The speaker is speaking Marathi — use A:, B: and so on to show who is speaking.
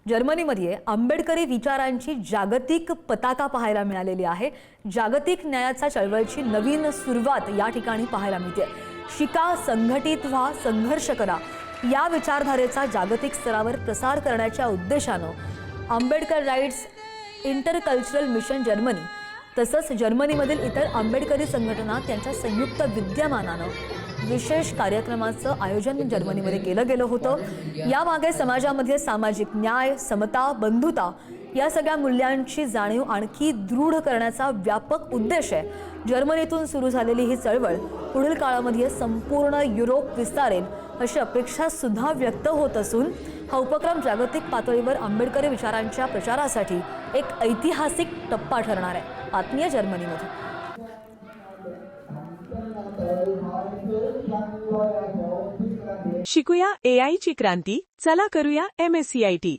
A: जर्मनीमध्ये आंबेडकरी विचारांची जागतिक पताका पाहायला मिळालेली आहे। जागतिक न्यायाच्या चळवळीची नवीन सुरुवात या ठिकाणी पाहायला मिळते। शिका, संघटित व्हा, संघर्ष करा या विचारधारेचा जागतिक स्तरावर प्रसार करण्याच्या उद्देशाने Ambedkar rights intercultural mission Germany तसंच जर्मनीमधील इतर आंबेडकरी संघटना त्यांच्या संयुक्त विद्यमानाने विशेष कार्यक्रमाचं आयोजन जर्मनीमध्ये केलं गेलं होतं। यामागे समाजामध्ये सामाजिक न्याय, समता, बंधुता या सगळ्या मूल्यांची जाणीव आणखी दृढ करण्याचा व्यापक उद्देश आहे। जर्मनीतून सुरू झालेली ही चळवळ पुढील काळामध्ये संपूर्ण युरोप विस्तारेल अशी अपेक्षा सुद्धा व्यक्त होत असून हा उपक्रम जागतिक पातळीवर आंबेडकरी विचारांच्या प्रचारासाठी एक ऐतिहासिक टप्पा ठरणार आहे। आत्मीय जर्मनीमध्ये
B: शिकूया AI ची क्रांती, चला करूया MSCIT।